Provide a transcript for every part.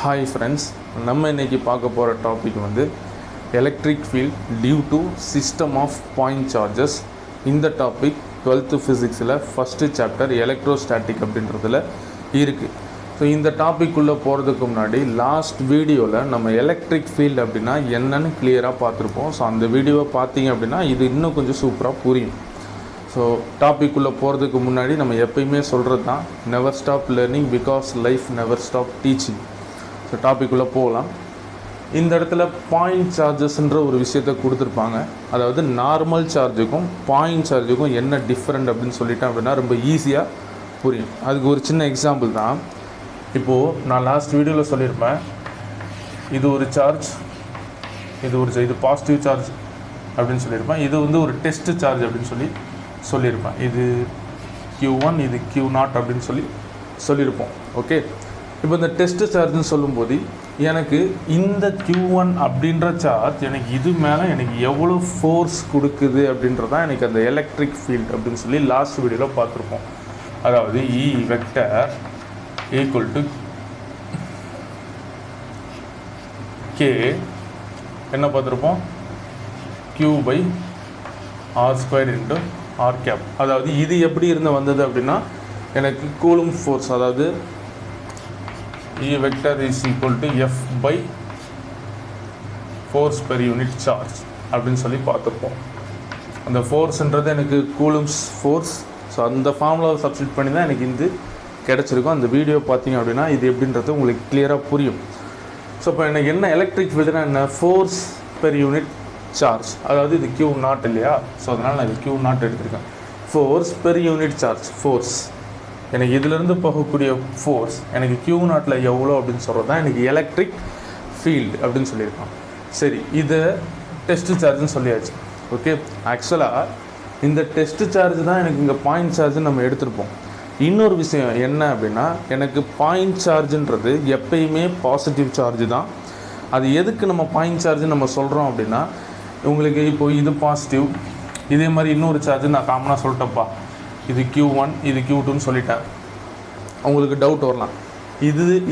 Hi friends, நம்ம இன்னைக்கு பார்க்க போகிற டாபிக் வந்து electric field due to system of point charges. இந்த டாபிக் 12th ஃபிசிக்ஸில் ஃபஸ்ட்டு சாப்டர் எலக்ட்ரோஸ்டாட்டிக் அப்படின்றதுல இருக்குது. ஸோ இந்த டாபிக்குள்ளே போகிறதுக்கு முன்னாடி லாஸ்ட் வீடியோவில் நம்ம எலக்ட்ரிக் ஃபீல்டு அப்படின்னா என்னன்னு கிளியராக பார்த்துருப்போம். ஸோ அந்த வீடியோவை பார்த்தீங்க அப்படின்னா இது இன்னும் கொஞ்சம் சூப்பராக புரியும். ஸோ டாபிக்குள்ளே போகிறதுக்கு முன்னாடி நம்ம எப்பயுமே சொல்கிறது தான், never stop learning because life never stop teaching. So டாபிக்குள்ளே போகலாம். இந்த இடத்துல பாயிண்ட் சார்ஜஸ்ன்ற ஒரு விஷயத்தை கொடுத்துருப்பாங்க. அதாவது நார்மல் சார்ஜுக்கும் பாயிண்ட் சார்ஜுக்கும் என்ன டிஃப்ரெண்ட் அப்படின்னு சொல்லிட்டேன் அப்படின்னா ரொம்ப ஈஸியாக புரியும். அதுக்கு ஒரு சின்ன எக்ஸாம்பிள் தான். இப்போது நான் லாஸ்ட் வீடியோவில் சொல்லியிருப்பேன், இது ஒரு சார்ஜ், இது பாசிட்டிவ் சார்ஜ் அப்படின்னு சொல்லியிருப்பேன். இது வந்து ஒரு டெஸ்ட் சார்ஜ் அப்படின்னு சொல்லியிருப்பேன். இது Q1, இது Q0 அப்படின்னு சொல்லியிருப்போம். ஓகே, இப்போ இந்த டெஸ்ட் சார்ஜ்னு சொல்லும்போது எனக்கு இந்த Q1 அப்படின்ற சார்ஜ் எனக்கு இது மேலே எனக்கு எவ்வளோ ஃபோர்ஸ் கொடுக்குது அப்படின்றதான் எனக்கு அந்த எலக்ட்ரிக் ஃபீல்ட் அப்படின்னு சொல்லி லாஸ்ட் வீடியோவில் பார்த்துருப்போம். அதாவது E vector equal to K என்ன பார்த்துருப்போம், Q/R² இன்ட்டு R கேப். அதாவது இது எப்படி இருந்து வந்தது அப்படின்னா எனக்கு கூலும் ஃபோர்ஸ், அதாவது E vector is equal to F/ force per unit charge அப்படின்னு சொல்லி பார்த்துருப்போம். அந்த ஃபோர்ஸ்ன்றது எனக்கு கூலும்ஸ் ஃபோர்ஸ். ஸோ அந்த ஃபார்முலாவை சப்ஸ்டிட் பண்ணி தான் எனக்கு இது கிடச்சிருக்கும். அந்த வீடியோ பார்த்தீங்க அப்படின்னா இது எப்படின்றது உங்களுக்கு கிளியராக புரியும். ஸோ இப்போ எனக்கு என்ன எலக்ட்ரிக் ஃபீல்டுனா என்ன, ஃபோர்ஸ் பெர் யூனிட் சார்ஜ். அதாவது இது Q0 இல்லையா, ஸோ அதனால் நான் இது Q0 எடுத்திருக்கேன். Force per unit charge, force எனக்கு இதிலேருந்து போகக்கூடிய ஃபோர்ஸ் எனக்கு Q0 எவ்வளோ அப்படின்னு சொல்கிறது தான் எனக்கு எலக்ட்ரிக் ஃபீல்டு அப்படின்னு சொல்லியிருக்கான். சரி, இதை டெஸ்ட் சார்ஜ்னு சொல்லியாச்சு. ஓகே, ஆக்சுவலாக இந்த டெஸ்ட் சார்ஜ் தான் எனக்கு இங்கே பாயிண்ட் சார்ஜ்னு நம்ம எடுத்திருப்போம். இன்னொரு விஷயம் என்ன அப்படின்னா, எனக்கு பாயிண்ட் சார்ஜுன்றது எப்பயுமே பாசிட்டிவ் சார்ஜ் தான். அது எதுக்கு நம்ம பாயிண்ட் சார்ஜ் நம்ம சொல்கிறோம் அப்படின்னா, உங்களுக்கு இப்போது இது பாசிட்டிவ், இதே மாதிரி இன்னொரு சார்ஜ் நான் காமனாக சொல்லிட்டப்பா, இது Q1, இது Q2ன்னு சொல்லிட்டேன். உங்களுக்கு டவுட் வரலாம்,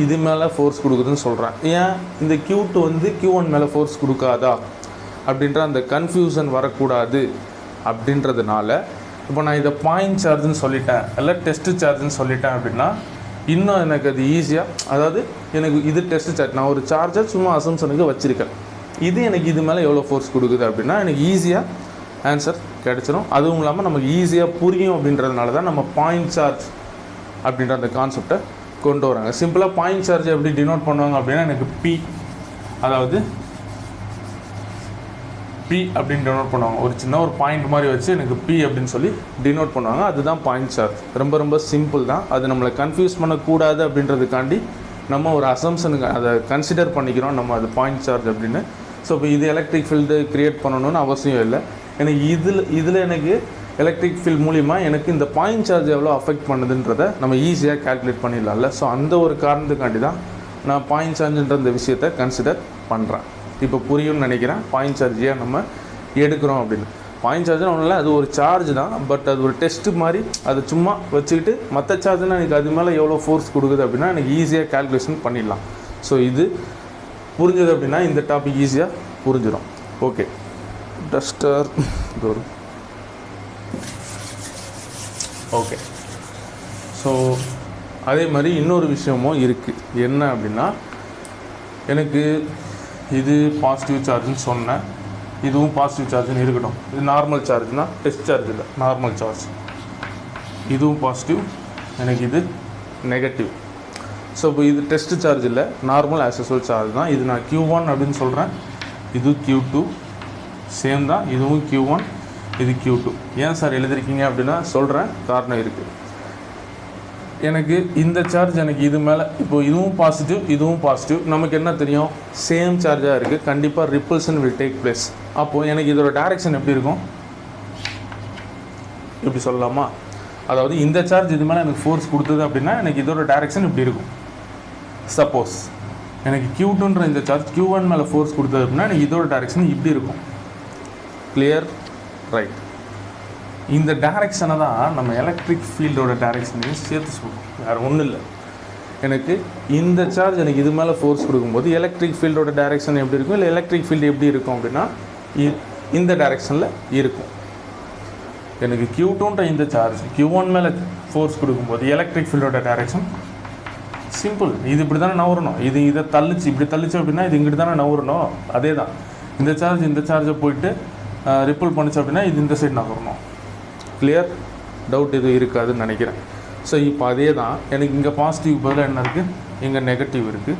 இது மேலே ஃபோர்ஸ் கொடுக்குதுன்னு சொல்கிறேன், ஏன் இந்த Q2 வந்து Q1 மேலே ஃபோர்ஸ் கொடுக்காதா அப்படின்ற அந்த கன்ஃபியூஷன் வரக்கூடாது அப்படின்றதுனால இப்போ நான் இதை பாயிண்ட் சார்ஜுன்னு சொல்லிட்டேன், இல்லை டெஸ்ட் சார்ஜுன்னு சொல்லிட்டேன் அப்படின்னா இன்னும் எனக்கு அது ஈஸியாக, அதாவது எனக்கு இது டெஸ்ட் சார்ஜ், நான் ஒரு சார்ஜை சும்மா அசம்ஷனுக்கு வச்சுருக்கேன், இது எனக்கு இது மேலே எவ்வளோ ஃபோர்ஸ் கொடுக்குது அப்படின்னா எனக்கு ஈஸியாக ஆன்சர் கிடச்சிரும். அதுவும் இல்லாமல் நமக்கு ஈஸியாக புரியும் அப்படின்றதுனால தான் நம்ம பாயிண்ட் சார்ஜ் அப்படின்ற அந்த கான்செப்டை கொண்டு வராங்க. சிம்பிளாக பாயிண்ட் சார்ஜ் எப்படி டினோட் பண்ணுவாங்க அப்படின்னா எனக்கு P, அதாவது P அப்படின்னு டினோட் பண்ணுவாங்க. ஒரு சின்ன ஒரு பாயிண்ட் மாதிரி வச்சு எனக்கு P அப்படின்னு சொல்லி டினோட் பண்ணுவாங்க. அதுதான் பாயிண்ட் சார்ஜ். ரொம்ப ரொம்ப சிம்பிள் தான். அது நம்மளை கன்ஃபியூஸ் பண்ணக்கூடாது அப்படின்றதுக்காண்டி நம்ம ஒரு அசம்ஷனுக்கு அதை கன்சிடர் பண்ணிக்கிறோம் நம்ம அது பாயிண்ட் சார்ஜ் அப்படின்னு. ஸோ இப்போ இது எலக்ட்ரிக் ஃபீல்டு க்ரியேட் பண்ணணும்னு அவசியம் இல்லை. எனக்கு இதில் எனக்கு எலக்ட்ரிக் ஃபீல்ட் மூலிமா எனக்கு இந்த பாயிண்ட் சார்ஜ் எவ்வளோ அஃபெக்ட் பண்ணுதுன்றதை நம்ம ஈஸியாக கால்குலேட் பண்ணிடலாம்ல. ஸோ அந்த ஒரு காரணத்துக்காண்டி தான் நான் பாயிண்ட் சார்ஜுன்ற இந்த விஷயத்தை கன்சிடர் பண்ணுறேன். இப்போ புரியும்னு நினைக்கிறேன் பாயிண்ட் சார்ஜ் ஏன் நம்ம எடுக்கிறோம் அப்படின்னு. பாயிண்ட் சார்ஜ்னு ஒன்றும் இல்லை, அது ஒரு சார்ஜ் தான், பட் அது ஒரு டெஸ்ட்டு மாதிரி அதை சும்மா வச்சுக்கிட்டு மற்ற சார்ஜ்னால் எனக்கு அது மேலே எவ்வளோ ஃபோர்ஸ் கொடுக்குது அப்படின்னா எனக்கு ஈஸியாக கால்குலேஷன் பண்ணிடலாம். ஸோ இது புரிஞ்சது அப்படின்னா இந்த டாபிக் ஈஸியாக புரிஞ்சிடும். Okay, duster okay. ஸோ அதே மாதிரி இன்னொரு விஷயமும் இருக்குது. என்ன அப்படின்னா, எனக்கு இது பாசிட்டிவ் சார்ஜ்னு சொன்னேன், இதுவும் பாசிட்டிவ் சார்ஜ்னு இருக்கட்டும். இது நார்மல் சார்ஜ்னா, டெஸ்ட் சார்ஜ் இல்லை, நார்மல் சார்ஜ். இதுவும் பாசிட்டிவ், எனக்கு இது நெகட்டிவ். ஸோ இப்போ இது டெஸ்ட் சார்ஜ் இல்லை, நார்மல் ஆக்சஸுவல் சார்ஜ் தான். இது நான் Q1 அப்படின்னு சொல்கிறேன், இது Q2 சேம் தான். இதுவும் Q1, இது Q2. ஏன் சார் எழுதிருக்கீங்க அப்படின்னா சொல்கிறேன், காரணம் இருக்குது. எனக்கு இந்த சார்ஜ் எனக்கு இது மேலே, இப்போது இதுவும் பாசிட்டிவ், இதுவும் பாசிட்டிவ், நமக்கு என்ன தெரியும், சேம் சார்ஜாக இருக்குது, கண்டிப்பாக ரிப்பல்ஷன் வில் டேக் பிளேஸ். அப்போது எனக்கு இதோட டைரெக்ஷன் எப்படி இருக்கும், இப்படி சொல்லலாமா? அதாவது இந்த சார்ஜ் இது மேலே எனக்கு ஃபோர்ஸ் கொடுத்தது அப்படின்னா எனக்கு இதோட டைரெக்ஷன் இப்படி இருக்கும். சப்போஸ் எனக்கு Q2ன்ற இந்த சார்ஜ் Q1 மேலே ஃபோர்ஸ் கொடுத்தது அப்படின்னா எனக்கு இதோட டைரெக்ஷன் இப்படி இருக்கும். கிளியர்? ரைட். இந்த டைரெக்ஷனை தான் நம்ம எலக்ட்ரிக் ஃபீல்டோட டைரெக்ஷனையும் சேர்த்து சொல்கிறோம், வேறு ஒன்றும் இல்லை. எனக்கு இந்த சார்ஜ் எனக்கு இது மேலே ஃபோர்ஸ் கொடுக்கும்போது எலக்ட்ரிக் ஃபீல்டோட டைரெக்ஷன் எப்படி இருக்கும், இல்லை எலக்ட்ரிக் ஃபீல்டு எப்படி இருக்கும் அப்படின்னா இந்த டைரெக்ஷனில் இருக்கும். எனக்கு Q2ன்ற இந்த சார்ஜ் Q1 மேலே ஃபோர்ஸ் கொடுக்கும்போது எலக்ட்ரிக் ஃபீல்டோட டைரெக்ஷன் சிம்பிள், இது இப்படி தானே நவரணும், இதை தள்ளிச்சு இப்படி தள்ளிச்சு அப்படின்னா இது இங்கிட்டு தானே நவரணும். அதே தான் இந்த சார்ஜை போயிட்டு ரிப்பல் பண்ணிச்சு அப்படின்னா இது இந்த சைடு நகரணும். கிளியர்? டவுட் இது இருக்காதுன்னு நினைக்கிறேன். ஸோ இப்போ அதே தான் எனக்கு இங்கே பாசிட்டிவ் பதிலாக என்ன இருக்குது, இங்கே நெகட்டிவ் இருக்குது.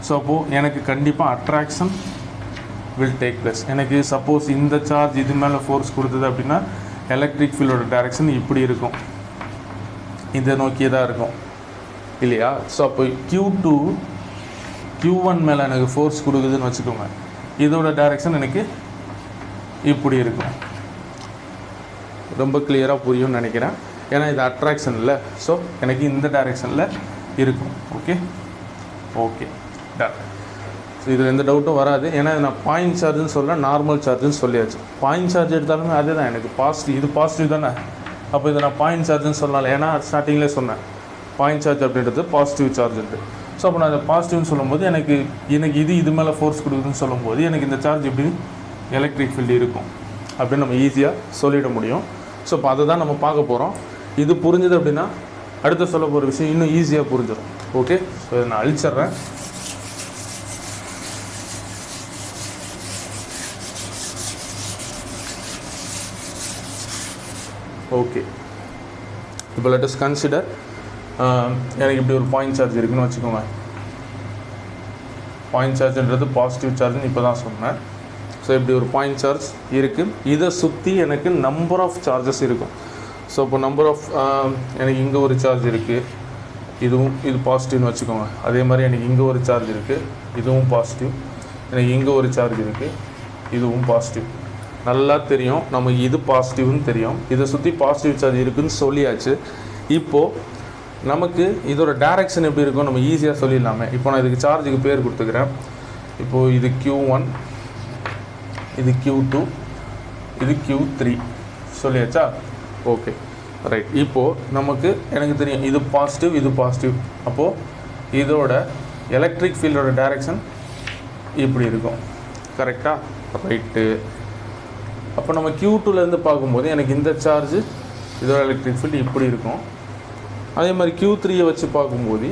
ஸோ அப்போது எனக்கு கண்டிப்பாக அட்ராக்ஷன் வில் டேக் ப்ளேஸ். எனக்கு சப்போஸ் இந்த சார்ஜ் இது மேலே ஃபோர்ஸ் கொடுத்தது அப்படின்னா எலக்ட்ரிக் ஃபீல்டோட டைரெக்ஷன் இப்படி இருக்கும், இதை நோக்கியே தான் இருக்கும் இல்லையா? ஸோ அப்போ Q1 மேலே எனக்கு ஃபோர்ஸ் கொடுக்குதுன்னு வச்சுக்கோங்க, இதோட டைரெக்ஷன் எனக்கு இப்படி இருக்கும். ரொம்ப கிளியராக புரியும்னு நினைக்கிறேன். ஏன்னா இது அட்ராக்ஷன் இல்லை, ஸோ எனக்கு இந்த டைரெக்ஷனில் இருக்கும். Okay done. ஸோ இதில் எந்த டவுட்டும் வராது. ஏன்னா நான் பாயிண்ட் சார்ஜுன்னு சொல்ல, நார்மல் சார்ஜுன்னு சொல்லியாச்சு. பாயிண்ட் சார்ஜ் எடுத்தாலுமே அதே தான், எனக்கு பாசிட்டிவ், இது பாசிட்டிவ் தானே, அப்போ இதை நான் பாயிண்ட் சார்ஜுன்னு சொல்லலாம். ஏன்னா ஸ்டார்டிங்லேயே சொன்னேன் பாயிண்ட் சார்ஜ் அப்படின்றது பாசிட்டிவ் சார்ஜுன்ட்டு. ஸோ அப்போ நான் அதை பாசிட்டிவ்னு சொல்லும்போது எனக்கு இது மேலே ஃபோர்ஸ் கொடுக்குதுன்னு சொல்லும்போது எனக்கு இந்த சார்ஜ் எப்படி எலக்ட்ரிக் ஃபீல்டு இருக்கும் அப்படின்னு நம்ம ஈஸியாக சொல்லிட முடியும். ஸோ இப்போ அதை தான் நம்ம பார்க்க போகிறோம். இது புரிஞ்சுது அப்படின்னா அடுத்த சொல்ல போகிற விஷயம் இன்னும் ஈஸியாக புரிஞ்சிடும். ஓகே, ஸோ இதை நான் அழிச்சிட்றேன். ஓகே, இப்போ லெட் அஸ் கன்சிடர் எனக்கு இப்படி ஒரு பாயிண்ட் சார்ஜ் இருக்குன்னு வச்சுக்கோங்க. பாயிண்ட் சார்ஜ்ன்றது பாசிட்டிவ் சார்ஜ்னு இப்போ தான் சொன்னேன். ஸோ இப்படி ஒரு பாயிண்ட் சார்ஜ் இருக்குது, இதை சுற்றி எனக்கு நம்பர் ஆஃப் சார்ஜஸ் இருக்கும். ஸோ இப்போ நம்பர் ஆஃப் எனக்கு இங்கே ஒரு சார்ஜ் இருக்குது, இது பாசிட்டிவ்னு வச்சுக்கோங்க. அதே மாதிரி எனக்கு இங்கே ஒரு சார்ஜ் இருக்குது, இதுவும் பாசிட்டிவ். எனக்கு இங்கே ஒரு சார்ஜ் இருக்குது, இதுவும் பாசிட்டிவ். நல்லா தெரியும் நமக்கு இது பாசிட்டிவ்னு தெரியும், இதை சுற்றி பாசிட்டிவ் சார்ஜ் இருக்குதுன்னு சொல்லியாச்சு. இப்போது நமக்கு இதோட டைரெக்ஷன் எப்படி இருக்கும் நம்ம ஈஸியாக சொல்லிடலாமே. இப்போ நான் இதுக்கு சார்ஜுக்கு பேர் கொடுத்துக்கிறேன். இப்போது இது Q1, இது Q2, இது Q3 சொல்லியாச்சா? Okay right. இப்போது நமக்கு எனக்கு தெரியும் இது பாசிட்டிவ், இது பாசிட்டிவ். அப்போது இதோட எலக்ட்ரிக் ஃபீல்டோட டைரெக்ஷன் இப்படி இருக்கும். கரெக்டாக? ரைட்டு. அப்போ நம்ம Q2லேருந்து பார்க்கும்போது எனக்கு இந்த சார்ஜு இதோட எலக்ட்ரிக் ஃபீல்டு இப்படி இருக்கும். அதே மாதிரி Q3யை வச்சு பார்க்கும்போது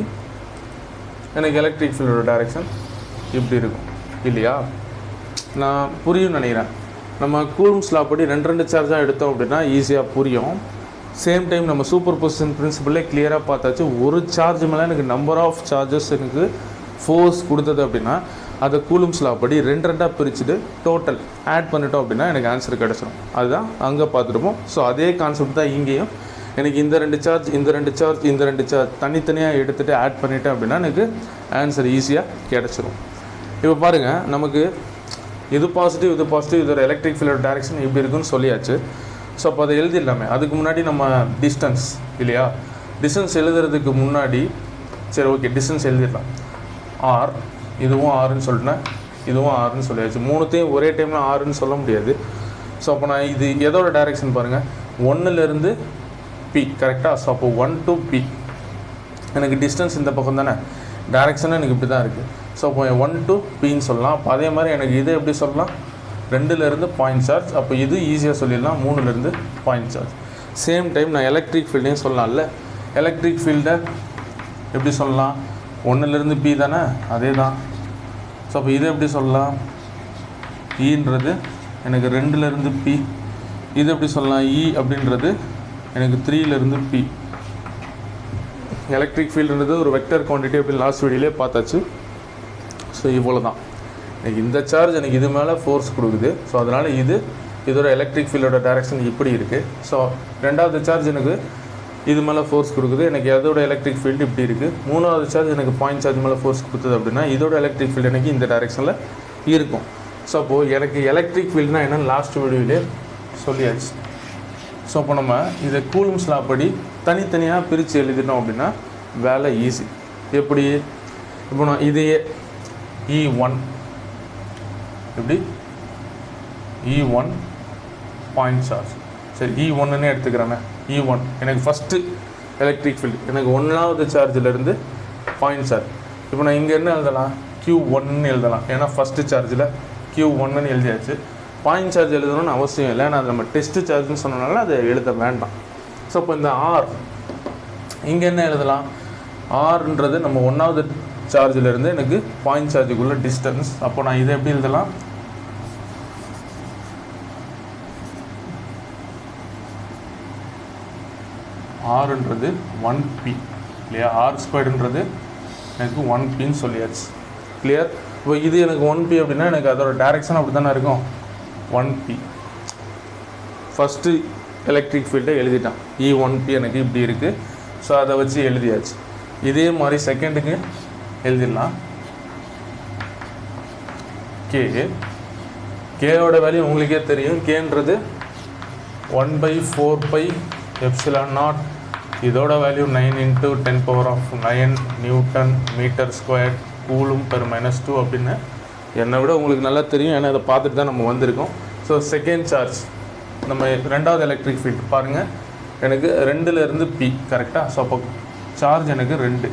எனக்கு எலக்ட்ரிக் ஃபீல்டோட டைரெக்ஷன் இப்படி இருக்கும் இல்லையா? நான் புரியும்னு நினைக்கிறேன். நம்ம கூலும்ஸ் லா படி ரெண்டு சார்ஜாக எடுத்தோம் அப்படின்னா ஈஸியாக புரியும். சேம் டைம் நம்ம சூப்பர் பொசிஷன் பிரின்சிபல்லே கிளியராக பார்த்தாச்சு. ஒரு சார்ஜ் மேலே எனக்கு நம்பர் ஆஃப் சார்ஜஸ் எனக்கு ஃபோர்ஸ் கொடுத்தது அப்படின்னா அதை கூலும்ஸ் லா படி ரெண்டாக பிரிச்சுட்டு டோட்டல் ஆட் பண்ணிட்டோம் அப்படின்னா எனக்கு ஆன்சர் கிடச்சிடும். அதுதான் அங்கே பார்த்துருப்போம். ஸோ அதே கான்செப்ட் தான் இங்கேயும். எனக்கு இந்த ரெண்டு சார்ஜ் தனித்தனியாக எடுத்துகிட்டு ஆட் பண்ணிட்டேன் அப்படின்னா எனக்கு ஆன்சர் ஈஸியாக கிடச்சிரும். இப்போ பாருங்கள், நமக்கு இது பாசிட்டிவ், இதோட எலக்ட்ரிக் ஃபீல்டோட டைரெக்ஷன் இப்படி இருக்குன்னு சொல்லியாச்சு. ஸோ அப்போ அதை எழுதிடலாமே. அதுக்கு முன்னாடி நம்ம டிஸ்டன்ஸ் இல்லையா, டிஸ்டன்ஸ் எழுதுறதுக்கு முன்னாடி சரி ஓகே டிஸ்டன்ஸ் எழுதிடலாம். ஆர், இதுவும் ஆறுன்னு சொல்லிட்டேன், இதுவும் ஆறுன்னு சொல்லியாச்சு. மூணுத்தையும் ஒரே டைமில் ஆறுன்னு சொல்ல முடியாது. ஸோ அப்போ நான் இது எதோட டைரெக்ஷன் பாருங்கள், 1லேருந்து P கரெக்டாக? ஸோ அப்போ 1 to P எனக்கு டிஸ்டன்ஸ் இந்த பக்கம் தானே, டைரெக்ஷனும் எனக்கு இப்படி தான் இருக்குது. ஸோ அப்போ 1 to Pன்னு சொல்லலாம். அப்போ அதே மாதிரி எனக்கு இதை எப்படி சொல்லலாம், 2லேருந்து பாயிண்ட் சார்ஜ். அப்போ இது ஈஸியாக சொல்லிடலாம், 3லேருந்து பாயிண்ட் சார்ஜ். சேம் டைம் நான் எலக்ட்ரிக் ஃபீல்டையும் சொல்லலாம்ல. எலக்ட்ரிக் ஃபீல்டை எப்படி சொல்லலாம், 1லேருந்து P தானே, அதே தான். ஸோ அப்போ இதை எப்படி சொல்லலாம், ஈன்றது எனக்கு 2லேருந்து P. இது எப்படி சொல்லலாம், E அப்படின்றது எனக்கு 3லேருந்து P. எலக்ட்ரிக் ஃபீல்டுன்றது ஒரு வெக்டர் குவான்டிட்டி அப்படின்னு லாஸ்ட் வீடியோலே பார்த்தாச்சு. ஸோ இவ்வளோ தான். எனக்கு இந்த சார்ஜ் எனக்கு இது மேலே ஃபோர்ஸ் கொடுக்குது. ஸோ அதனால் இதோட எலக்ட்ரிக் ஃபீல்டோட டைரெக்ஷன் இப்படி இருக்குது. ஸோ ரெண்டாவது சார்ஜ் எனக்கு இது மேலே ஃபோர்ஸ் கொடுக்குது, எனக்கு அதோட எலக்ட்ரிக் ஃபீல்டு இப்படி இருக்குது. மூணாவது சார்ஜ் எனக்கு பாயிண்ட் சார்ஜ் மேலே ஃபோர்ஸ் கொடுத்தது அப்படின்னா இதோட எலக்ட்ரிக் ஃபீல்டு எனக்கு இந்த டைரெக்ஷனில் இருக்கும். ஸோ அப்போது எனக்கு எலக்ட்ரிக் ஃபீல்டுனா என்னென்னு லாஸ்ட் வீடியோவிலே சொல்லியாச்சு. ஸோ அப்போ நம்ம இதை கூலும்ஸ் லா படி தனித்தனியாக பிரித்து எழுதிட்டோம் அப்படின்னா வேலை ஈஸி. எப்படி, இப்போ நான் இதையே E1 எப்படி, E1 பாயிண்ட் சார்ஜ். சரி E1ன்னு எடுத்துக்கிறேன்னு. E1 எனக்கு ஃபஸ்ட்டு எலக்ட்ரிக் ஃபீல்டு எனக்கு 1வது சார்ஜிலேருந்து பாயிண்ட் சார்ஜ். இப்போ நான் இங்கே என்ன எழுதலாம், Q1 எழுதலாம். ஏன்னா ஃபஸ்ட்டு சார்ஜில் Q1 எழுதியாச்சு. பாயிண்ட் சார்ஜ் எழுதணும்னு அவசியம் இல்லை. நான் நம்ம டெஸ்ட்டு சார்ஜ்னு சொன்னனால அதை எழுத வேண்டாம். ஸோ இப்போ இந்த R இங்கே என்ன எழுதலாம், Rன்றது நம்ம 1வது சார்ஜிலேருந்து எனக்கு பாயிண்ட் சார்ஜுக்குள்ள டிஸ்டன்ஸ். அப்போ நான் இதை எப்படி எழுதலாம், Rன்றது 1P இல்லையா, R²ன்றது எனக்கு 1Pன்னு சொல்லியாச்சு. கிளியர். இப்போ இது எனக்கு 1P அப்படின்னா எனக்கு அதோட டைரக்ஷன் அப்படி தானே இருக்கும், 1P. ஃபஸ்ட்டு எலக்ட்ரிக் ஃபீல்டை எழுதிட்டான், E1P எனக்கு இப்படி இருக்குது. ஸோ அதை வச்சு எழுதியாச்சு. இதே மாதிரி செகண்டுக்கு எழுதிடலாம். கேவோட வேல்யூ உங்களுக்கே தெரியும். கேன்றது 1/4πε0. இதோட value 9 × 10⁻9 newton metre square coulomb per -2 அப்படின்னு என்னை விட உங்களுக்கு நல்லா தெரியும். ஏன்னா இதை பார்த்துட்டு தான் நம்ம வந்திருக்கோம். ஸோ செகண்ட் சார்ஜ் நம்ம 2வது எலக்ட்ரிக் ஃபீல்டு பாருங்கள், எனக்கு 2லேருந்து P கரெக்டாக. ஸோ அப்போ சார்ஜ் எனக்கு 2,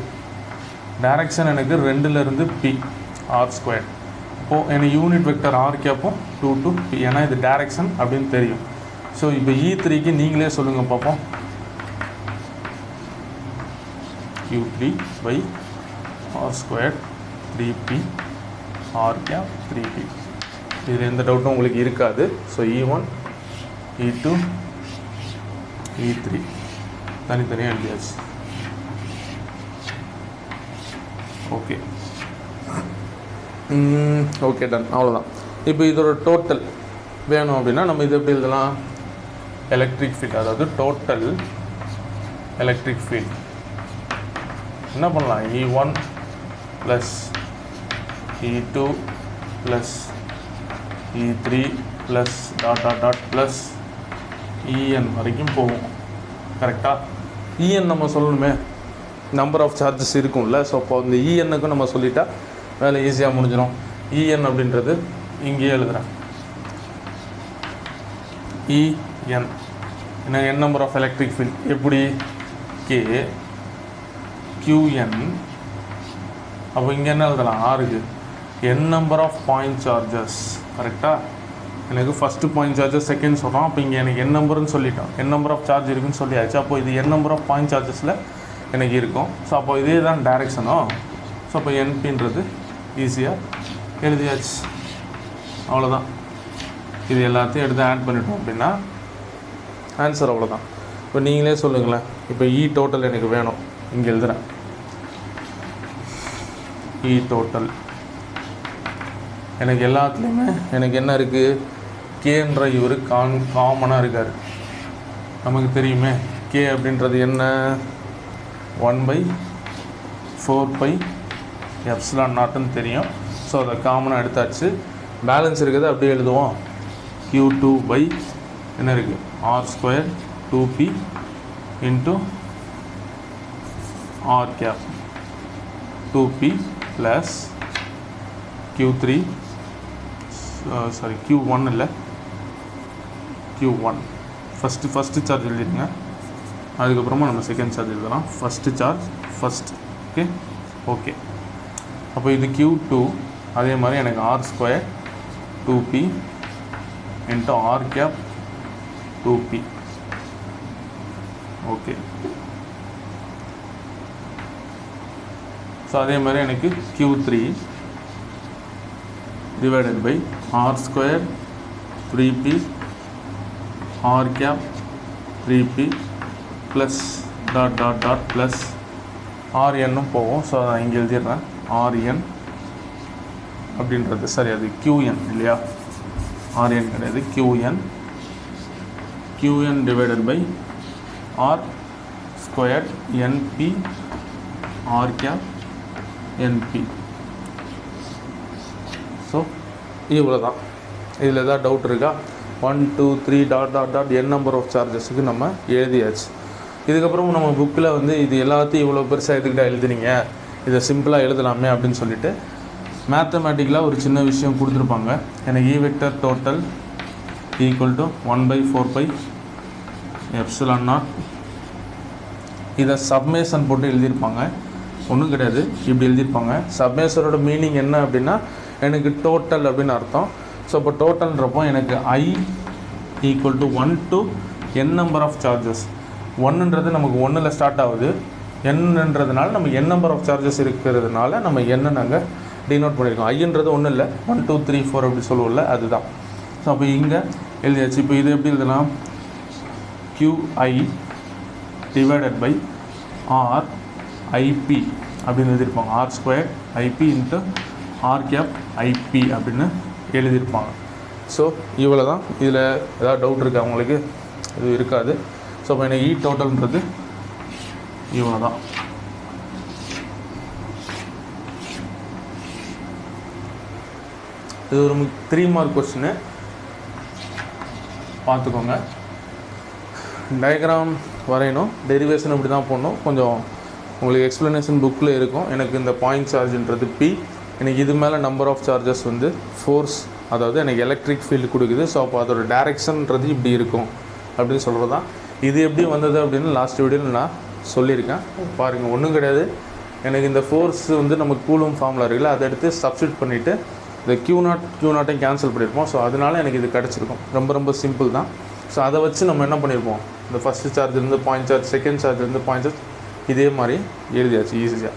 டைரக்ஷன் எனக்கு 2லேருந்து P R². இப்போது எனக்கு யூனிட் வெக்டர் R கேப்போம் 2 to P, ஏன்னா இது டைரக்ஷன் அப்படின்னு தெரியும். ஸோ இப்போ E3க்கு நீங்களே சொல்லுங்கள் பார்ப்போம். Q3/R² 3P R cap 3P. இதில் எந்த டவுட்டும் உங்களுக்கு இருக்காது. ஸோ E1 E2 E3 தனித்தனியாக எழுதியாச்சு. ஓகே ஓகே டன், அவ்வளோதான். இப்போ இதோட டோட்டல் வேணும் அப்படின்னா நம்ம இது எப்படி எழுதலாம், எலக்ட்ரிக் ஃபீல்டு, அதாவது டோட்டல் எலக்ட்ரிக் ஃபீல்டு என்ன பண்ணலாம், E1 + E2 + E3 + ... En வரைக்கும் போகும். கரெக்டாக En நம்ம சொல்லணுமே, நம்பர் ஆஃப் சார்ஜஸ் இருக்கும்ல. ஸோ அப்போ இந்த Enக்கும் நம்ம சொல்லிட்டா வேலை ஈஸியாக முடிஞ்சிடும். En அப்படின்றது இங்கேயே எழுதுகிறேன், En என்ன, n number of electric field எப்படி, Qn. அப்போ இங்கே என்ன எழுதலாம், ஆருக்கு n number of point charges. கரெக்டாக எனக்கு ஃபஸ்ட்டு பாயிண்ட் சார்ஜஸ் செகண்ட் சொல்கிறோம். அப்போ இங்கே எனக்கு n நம்பர்னு சொல்லிட்டோம், n நம்பர் ஆஃப் சார்ஜ் இருக்குன்னு சொல்லியாச்சு. அப்போ இது n நம்பர் ஆஃப் பாயிண்ட் சார்ஜஸில் எனக்கு இருக்கும். ஸோ அப்போ இதே தான் டைரெக்ஷனும். ஸோ அப்போ NPன்றது ஈஸியாக எழுதியாச்சு. அவ்வளோதான். இது எல்லாத்தையும் எடுத்து ஆட் பண்ணிட்டோம் அப்படின்னா ஆன்சர் அவ்வளோதான். இப்போ நீங்களே சொல்லுங்களேன். இப்போ E டோட்டல் எனக்கு வேணும், இங்கே எழுதுகிறேன். E டோட்டல் எனக்கு எல்லாத்துலேயுமே எனக்கு என்ன இருக்குது, கேன்ற இவர் காமனாக இருக்கார். நமக்கு தெரியுமே கே அப்படின்றது என்ன, 1/4πε0ன்னு தெரியும். ஸோ அதை காமனாக எடுத்தாச்சு. பேலன்ஸ் இருக்கிறது அப்படியே எழுதுவோம். Q2 என்ன இருக்குது, R² 2P × R cap 2P + Q3 Q1 இல்லை Q1 ஃபஸ்ட்டு சார்ஜ் எழுதிடுங்க. அதுக்கப்புறமா நம்ம செகண்ட் சார்ஜ் எழுதலாம். First charge first. ஓகே அப்போ இது Q2. அதே மாதிரி எனக்கு R² 2P × R cap 2P. Okay so அதே மாதிரி எனக்கு Q3 / R² 3P R cap 3P + ... RNனும் போகும். ஸோ அதை இங்கே எழுதிடுறேன், RN அப்படின்றது. சரி, அது QN இல்லையா, RN கிடையாது, QN / R² NP R cap NP. So இவ்வளோ தான். இதில் எதாவது டவுட் இருக்கா? 1 2 3 ... n நம்பர் ஆஃப் சார்ஜஸுக்கு நம்ம எழுதியாச்சு. இதுக்கப்புறம் நம்ம புக்கில் வந்து இது எல்லாத்தையும் இவ்வளோ பெருசாக எதுக்கிட்ட எழுதுனீங்க, இதை சிம்பிளாக எழுதலாமே அப்படின்னு சொல்லிட்டு மேத்தமேட்டிக்கலாக ஒரு சின்ன விஷயம் கொடுத்துருப்பாங்க. எனக்கு E வெக்டர் டோட்டல் = 1/4πε0. இதை சப்மேஷன் போட்டு எழுதியிருப்பாங்க. ஒன்றும் கிடையாது, இப்படி எழுதியிருப்பாங்க. சப்மேசரோட மீனிங் என்ன அப்படின்னா எனக்கு டோட்டல் அப்படின்னு அர்த்தம். ஸோ இப்போ டோட்டல்ன்றப்போ எனக்கு I equal to 1 to n number of charges. ஒன்றுன்றது நமக்கு 1ல் ஸ்டார்ட் ஆகுது, என்னன்றதுனால நம்ம n நம்பர் ஆஃப் சார்ஜஸ் இருக்கிறதுனால நம்ம என்ன நாங்கள் டினோட் பண்ணியிருக்கோம். ஐன்றது ஒன்றும் இல்லை, 1 2 3 4 அப்படி சொல்லுவோம்ல, அதுதான். ஸோ அப்போ இங்கே எழுதியாச்சு. இப்போ இது எப்படி எழுதலாம்? QI டிவைடட் பை RIP அப்படின்னு எழுதியிருப்பாங்க. R² IP into R cap IP அப்படின்னு எழுதியிருப்பாங்க. ஸோ இவ்வளோ தான். இதில் ஏதாவது டவுட் இருக்கா உங்களுக்கு? இது இருக்காது. ஸோ இப்போ எனக்கு டோட்டல்ன்றது இவ்வளோ தான். இது ஒரு 3 மார்க் கொஸ்டின், பார்த்துக்கோங்க. டயக்ராம் வரையணும், டெரிவேஷன் இப்படி தான் போடணும். கொஞ்சம் உங்களுக்கு எக்ஸ்ப்ளனேஷன் புக்கில் இருக்கும். எனக்கு இந்த பாயிண்ட் சார்ஜுன்றது P, எனக்கு இது மேலே நம்பர் ஆஃப் சார்ஜஸ் வந்து ஃபோர்ஸ், அதாவது எனக்கு எலக்ட்ரிக் ஃபீல்டு கொடுக்குது. ஸோ அப்போ அதோட டைரெக்ஷன்ன்றது இப்படி இருக்கும் அப்படின்னு சொல்கிறது தான். இது எப்படி வந்தது அப்படின்னு லாஸ்ட் வீடியோவில் நான் சொல்லியிருக்கேன், பாருங்கள். ஒன்றும் கிடையாது, எனக்கு இந்த ஃபோர்ஸ் வந்து நம்ம கூலும் ஃபார்முலா இருக்குல்ல, அதை எடுத்து சப்ஸ்டியூட் பண்ணிவிட்டு இந்த Q0 கேன்சல் பண்ணியிருப்போம். ஸோ அதனால் எனக்கு இது கிடச்சிருக்கும். ரொம்ப ரொம்ப சிம்பிள் தான். ஸோ அதை வச்சு நம்ம என்ன பண்ணியிருப்போம், இந்த ஃபஸ்ட்டு சார்ஜ்லேருந்து பாயிண்ட் சார்ஜ், செகண்ட் சார்ஜ்லேருந்து பாயிண்ட் சார்ஜ், இதே மாதிரி எழுதியாச்சு ஈஸியாக.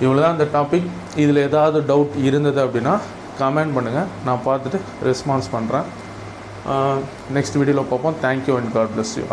இவ்வளோ தான் இந்த டாபிக். இதில் ஏதாவது டவுட் இருந்தது அப்படின்னா கமெண்ட் பண்ணுங்கள், நான் பார்த்துட்டு ரெஸ்பான்ஸ் பண்ணுறேன். நெக்ஸ்ட் வீடியோவில் பார்ப்போம். Thank you and God bless you all.